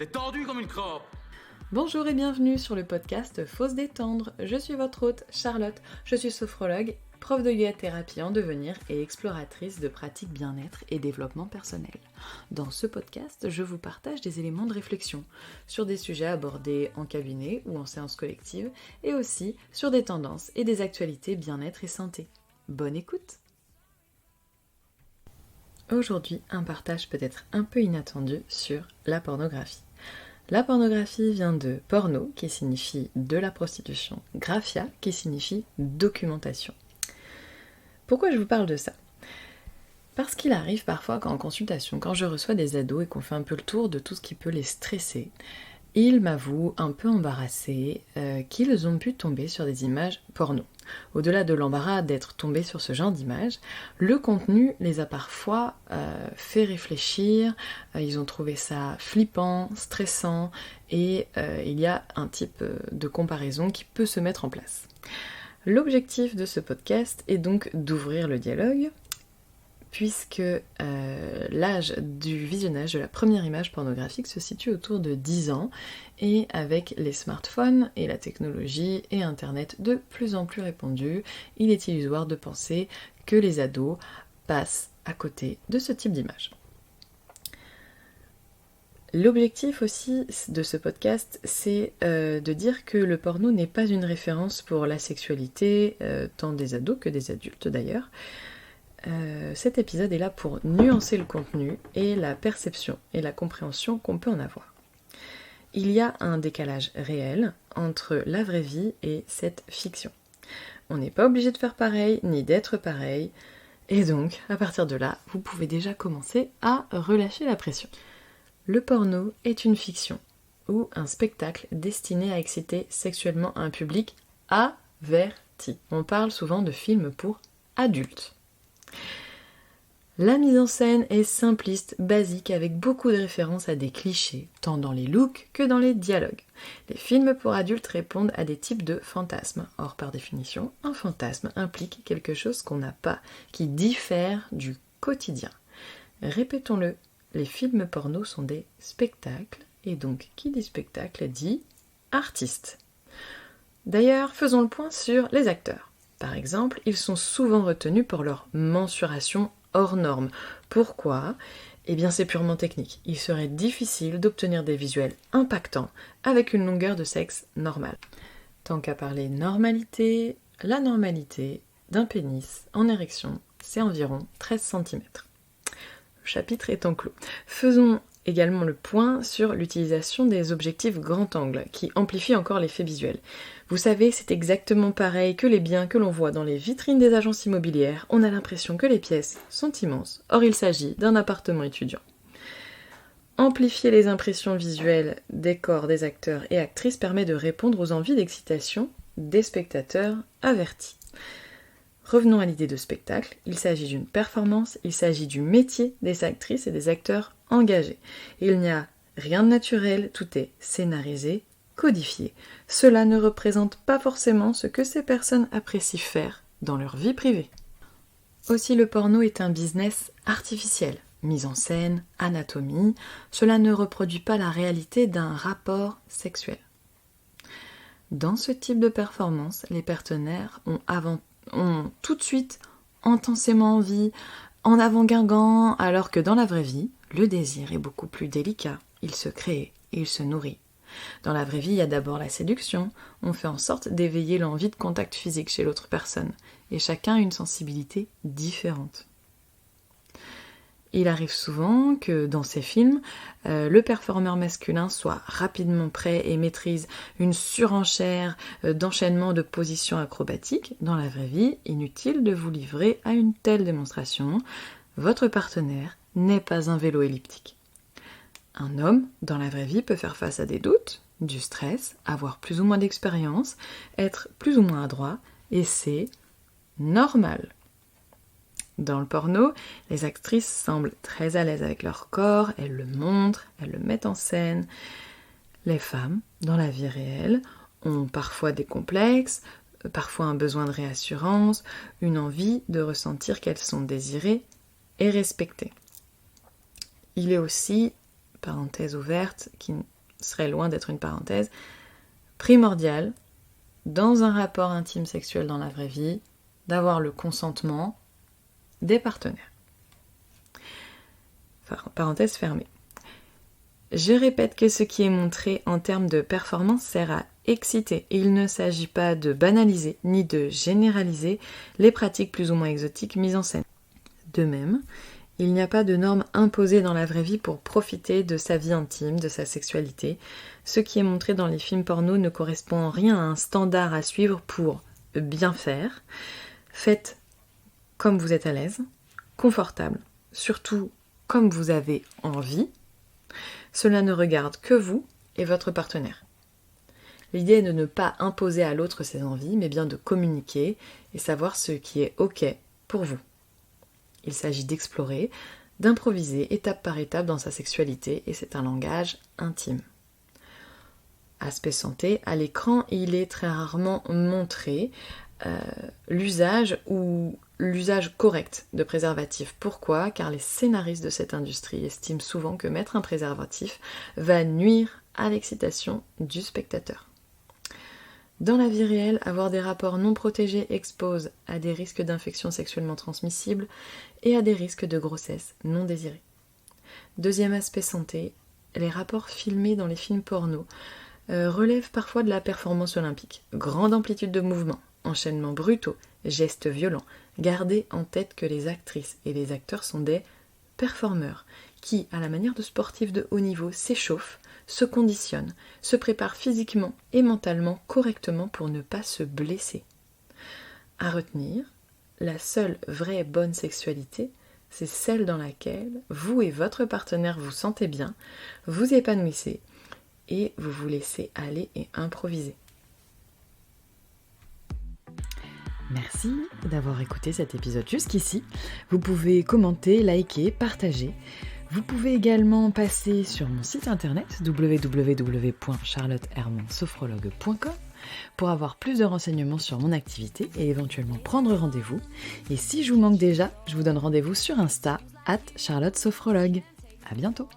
T'es tendu comme une crabe. Bonjour et bienvenue sur le podcast Faut se détendre. Je suis votre hôte Charlotte, je suis sophrologue, prof de yoga thérapie en devenir et exploratrice de pratiques bien-être et développement personnel. Dans ce podcast, je vous partage des éléments de réflexion sur des sujets abordés en cabinet ou en séance collective et aussi sur des tendances et des actualités bien-être et santé. Bonne écoute! Aujourd'hui, un partage peut-être un peu inattendu sur la pornographie. La pornographie vient de porno, qui signifie de la prostitution, graphia, qui signifie documentation. Pourquoi je vous parle de ça ? Parce qu'il arrive parfois qu'en consultation, quand je reçois des ados et qu'on fait un peu le tour de tout ce qui peut les stresser, ils m'avouent un peu embarrassés qu'ils ont pu tomber sur des images porno. Au-delà de l'embarras d'être tombés sur ce genre d'images, le contenu les a parfois fait réfléchir, ils ont trouvé ça flippant, stressant, et il y a un type de comparaison qui peut se mettre en place. L'objectif de ce podcast est donc d'ouvrir le dialogue, puisque l'âge du visionnage de la première image pornographique se situe autour de 10 ans, et avec les smartphones et la technologie et Internet de plus en plus répandus, il est illusoire de penser que les ados passent à côté de ce type d'image. L'objectif aussi de ce podcast, c'est de dire que le porno n'est pas une référence pour la sexualité, tant des ados que des adultes d'ailleurs. Cet épisode est là pour nuancer le contenu et la perception et la compréhension qu'on peut en avoir. Il y a un décalage réel entre la vraie vie et cette fiction. On n'est pas obligé de faire pareil, ni d'être pareil, et donc, à partir de là, vous pouvez déjà commencer à relâcher la pression. Le porno est une fiction, ou un spectacle destiné à exciter sexuellement un public averti. On parle souvent de films pour adultes. La mise en scène est simpliste, basique, avec beaucoup de références à des clichés, tant dans les looks que dans les dialogues. Les films pour adultes répondent à des types de fantasmes. Or, par définition, un fantasme implique quelque chose qu'on n'a pas, qui diffère du quotidien. Répétons-le, les films porno sont des spectacles, et donc qui dit spectacle dit artiste. D'ailleurs, faisons le point sur les acteurs. Par exemple, ils sont souvent retenus pour leur mensuration hors norme. Pourquoi ? Eh bien, c'est purement technique. Il serait difficile d'obtenir des visuels impactants avec une longueur de sexe normale. Tant qu'à parler normalité, la normalité d'un pénis en érection, c'est environ 13 cm. Le chapitre étant clos. Faisons également le point sur l'utilisation des objectifs grand angle, qui amplifient encore l'effet visuel. Vous savez, c'est exactement pareil que les biens que l'on voit dans les vitrines des agences immobilières. On a l'impression que les pièces sont immenses. Or, il s'agit d'un appartement étudiant. Amplifier les impressions visuelles des corps des acteurs et actrices permet de répondre aux envies d'excitation des spectateurs avertis. Revenons à l'idée de spectacle. Il s'agit d'une performance, il s'agit du métier des actrices et des acteurs engagés. Il n'y a rien de naturel, tout est scénarisé, codifié. Cela ne représente pas forcément ce que ces personnes apprécient faire dans leur vie privée. Aussi, le porno est un business artificiel. Mise en scène, anatomie, cela ne reproduit pas la réalité d'un rapport sexuel. Dans ce type de performance, les partenaires ont tout de suite intensément envie, en avant-guingant, alors que dans la vraie vie, le désir est beaucoup plus délicat, il se crée et il se nourrit. Dans la vraie vie, il y a d'abord la séduction, on fait en sorte d'éveiller l'envie de contact physique chez l'autre personne, et chacun a une sensibilité différente. Il arrive souvent que dans ces films, le performeur masculin soit rapidement prêt et maîtrise une surenchère d'enchaînement de positions acrobatiques. Dans la vraie vie, inutile de vous livrer à une telle démonstration. Votre partenaire n'est pas un vélo elliptique. Un homme, dans la vraie vie, peut faire face à des doutes, du stress, avoir plus ou moins d'expérience, être plus ou moins adroit, et c'est normal. Dans le porno, les actrices semblent très à l'aise avec leur corps, elles le montrent, elles le mettent en scène. Les femmes, dans la vie réelle, ont parfois des complexes, parfois un besoin de réassurance, une envie de ressentir qu'elles sont désirées et respectées. Il est aussi parenthèse ouverte, qui serait loin d'être une parenthèse, primordial, dans un rapport intime sexuel dans la vraie vie, d'avoir le consentement des partenaires. Enfin, parenthèse fermée. Je répète que ce qui est montré en termes de performance sert à exciter et il ne s'agit pas de banaliser ni de généraliser les pratiques plus ou moins exotiques mises en scène. De même, il n'y a pas de normes imposées dans la vraie vie pour profiter de sa vie intime, de sa sexualité. Ce qui est montré dans les films porno ne correspond en rien à un standard à suivre pour bien faire. Faites comme vous êtes à l'aise, confortable, surtout comme vous avez envie. Cela ne regarde que vous et votre partenaire. L'idée est de ne pas imposer à l'autre ses envies, mais bien de communiquer et savoir ce qui est OK pour vous. Il s'agit d'explorer, d'improviser étape par étape dans sa sexualité et c'est un langage intime. Aspect santé, à l'écran, il est très rarement montré l'usage ou l'usage correct de préservatifs. Pourquoi ? Car les scénaristes de cette industrie estiment souvent que mettre un préservatif va nuire à l'excitation du spectateur. Dans la vie réelle, avoir des rapports non protégés expose à des risques d'infections sexuellement transmissibles et à des risques de grossesse non désirée. Deuxième aspect santé, les rapports filmés dans les films porno relèvent parfois de la performance olympique. Grande amplitude de mouvements, enchaînements brutaux, gestes violents. Gardez en tête que les actrices et les acteurs sont des performeurs qui, à la manière de sportifs de haut niveau, s'échauffent, se conditionnent, se préparent physiquement et mentalement correctement pour ne pas se blesser. À retenir, la seule vraie bonne sexualité, c'est celle dans laquelle vous et votre partenaire vous sentez bien, vous épanouissez et vous vous laissez aller et improviser. Merci d'avoir écouté cet épisode jusqu'ici. Vous pouvez commenter, liker, partager. Vous pouvez également passer sur mon site internet www.charlottehermansophrologue.com pour avoir plus de renseignements sur mon activité et éventuellement prendre rendez-vous. Et si je vous manque déjà, je vous donne rendez-vous sur Insta @charlottesophrologue. À bientôt.